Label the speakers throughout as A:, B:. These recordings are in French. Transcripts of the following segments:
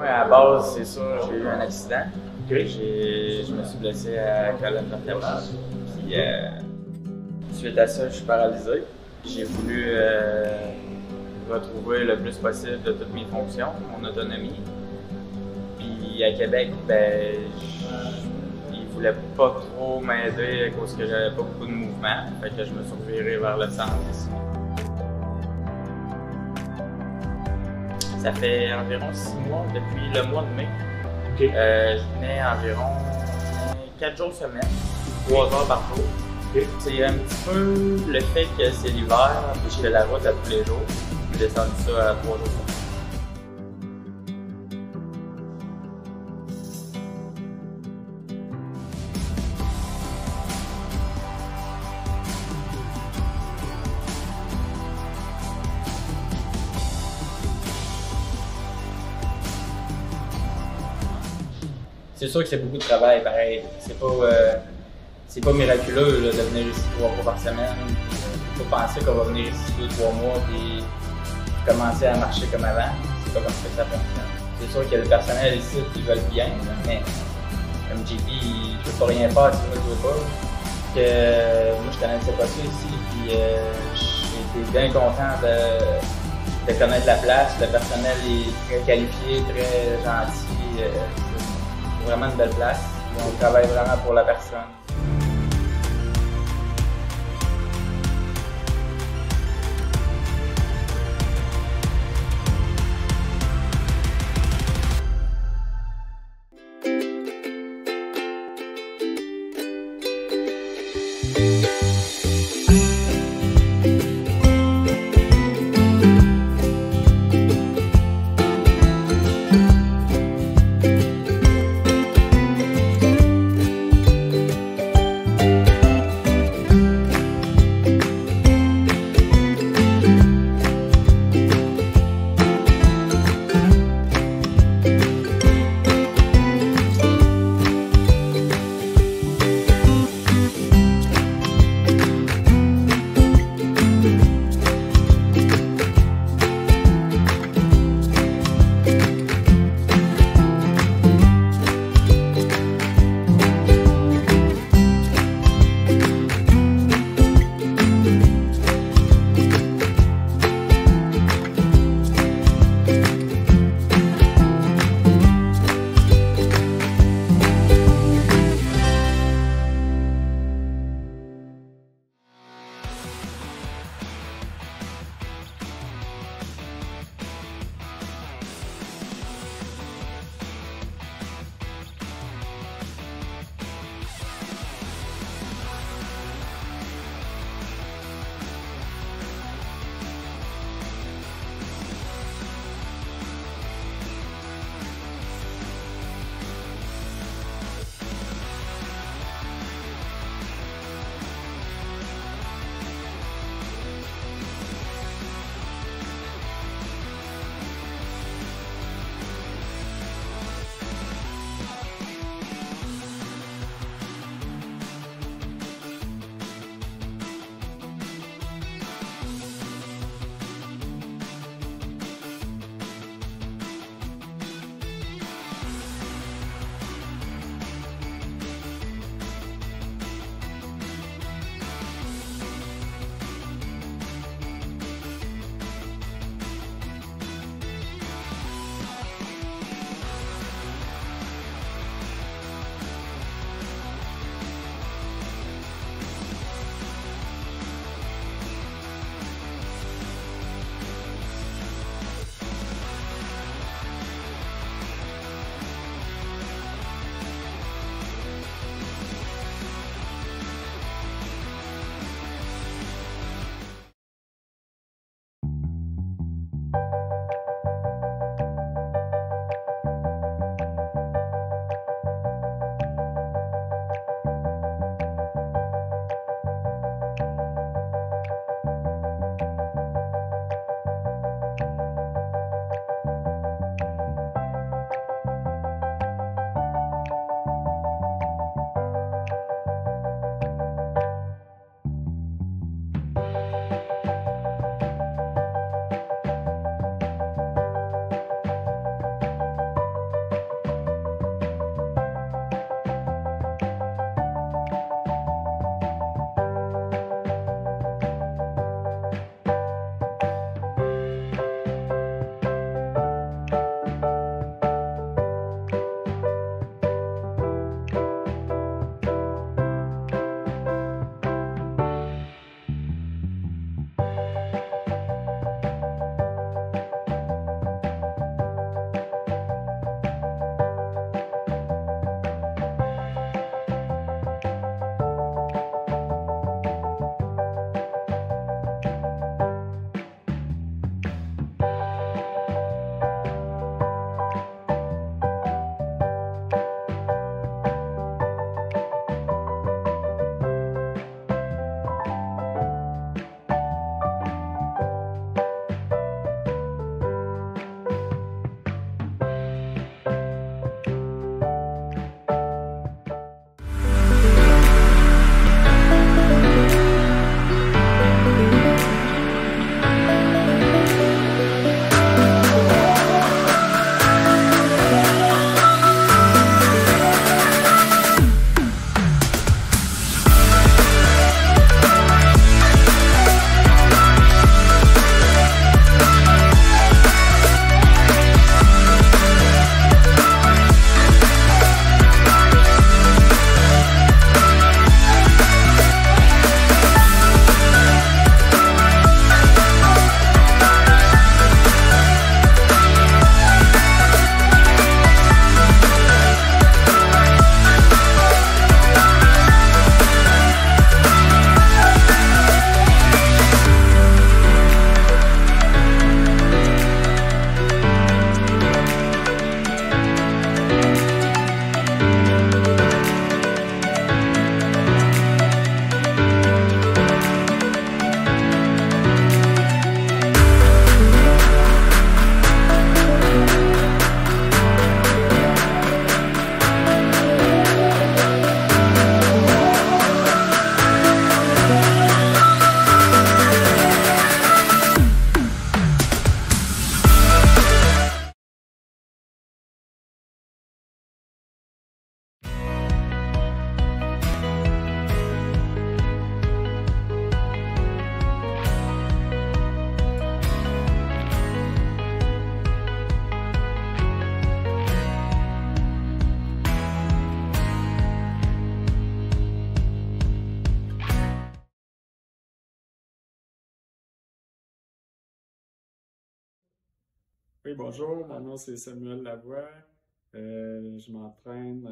A: Ouais, à la base, c'est sûr, j'ai eu un accident.
B: Okay.
A: Je me suis blessé à la colonne vertébrale. Puis, suite à ça, je suis paralysé. J'ai voulu retrouver le plus possible de toutes mes fonctions, mon autonomie. Puis à Québec, ben, ils voulaient pas trop m'aider à cause que j'avais pas beaucoup de mouvement. Fait que je me suis reviré vers le centre ici. Ça fait environ 6 mois, depuis le mois de mai.
B: Okay.
A: Je venais environ 4 jours semaine, 3 heures par jour.
B: Okay.
A: C'est un petit peu le fait que c'est l'hiver, puis je fais la route à tous les jours. J'ai descendu ça à 3 jours semaine. C'est sûr que c'est beaucoup de travail, pareil. C'est pas miraculeux là, de venir ici 3 fois par semaine. Il faut penser qu'on va venir ici 2-3 mois et commencer à marcher comme avant. C'est pas comme ça que ça fonctionne. C'est sûr qu'il y a le personnel ici qui veulent bien, mais comme JP, je peux pas rien faire si moi je veux pas. Moi je connaissais pas ça ici, puis j'ai été bien content de connaître la place. Le personnel est très qualifié, très gentil. C'est vraiment une belle place. On travaille vraiment pour la personne.
B: Oui, bonjour, mon nom c'est Samuel Lavoie. Je m'entraîne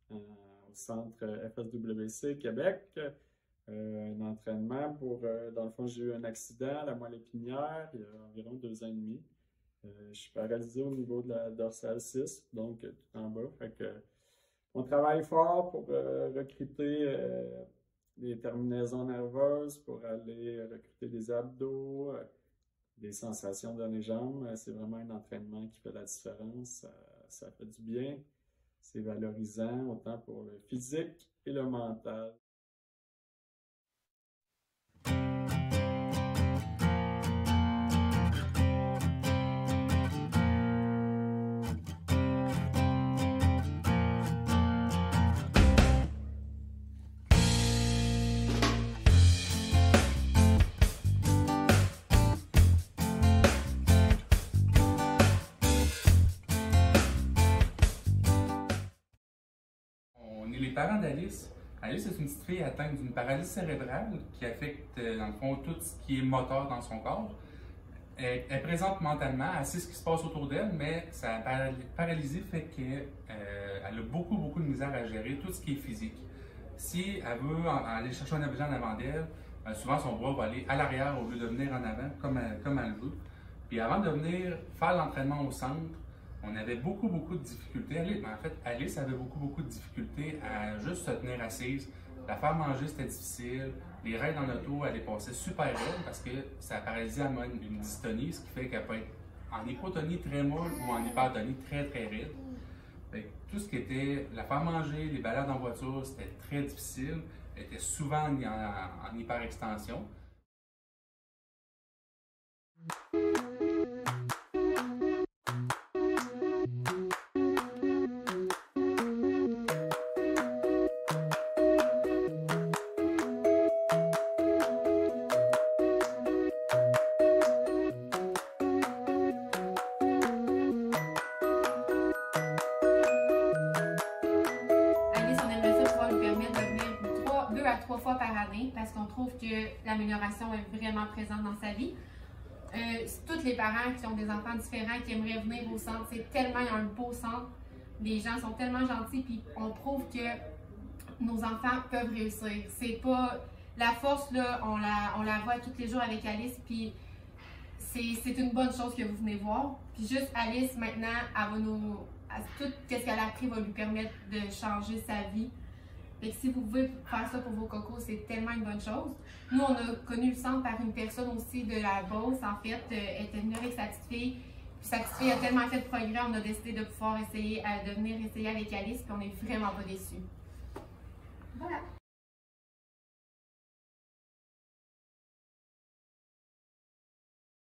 B: au centre FSWC Québec. Un entraînement dans le fond, j'ai eu un accident à la moelle épinière il y a environ 2 ans et demi. Je suis paralysé au niveau de la dorsale 6, donc tout en bas. Fait que, on travaille fort pour recruter des terminaisons nerveuses, pour aller recruter des abdos, des sensations dans les jambes. C'est vraiment un entraînement qui fait la différence. Ça fait du bien. C'est valorisant autant pour le physique et le mental.
C: On est les parents d'Alice. Alice est une petite fille atteinte d'une paralysie cérébrale qui affecte, dans le fond, tout ce qui est moteur dans son corps. Elle est présente mentalement, elle sait ce qui se passe autour d'elle, mais sa paralysie fait qu'elle a beaucoup de misère à gérer tout ce qui est physique. Si elle veut aller chercher un objet en avant d'elle, souvent son bras va aller à l'arrière au lieu de venir en avant, comme elle veut. Puis avant de venir faire l'entraînement au centre, on avait beaucoup de difficultés. En fait, Alice avait beaucoup de difficultés à juste se tenir assise. La faire manger, c'était difficile. Les raids en auto, elle les passait super raide parce que sa paralysie a une dystonie, ce qui fait qu'elle peut être en hypotonie très molle ou en hypertonie très raide. Tout ce qui était la faire manger, les balades en voiture, c'était très difficile. Elle était souvent en hyperextension.
D: À 3 fois par année parce qu'on trouve que l'amélioration est vraiment présente dans sa vie. Tous les parents qui ont des enfants différents qui aimeraient venir au centre, c'est tellement un beau centre. Les gens sont tellement gentils puis on prouve que nos enfants peuvent réussir. C'est pas la force là, on la voit tous les jours avec Alice puis c'est une bonne chose que vous venez voir. Puis juste Alice maintenant, tout ce qu'elle a appris va lui permettre de changer sa vie. Et si vous pouvez faire ça pour vos cocos, c'est tellement une bonne chose. Nous, on a connu le centre par une personne aussi de la Beauce. En fait, elle était venue avec sa petite fille. Puis sa petite fille a tellement fait de progrès, on a décidé de pouvoir essayer de venir essayer avec Alice. Puis on n'est vraiment pas déçus. Voilà.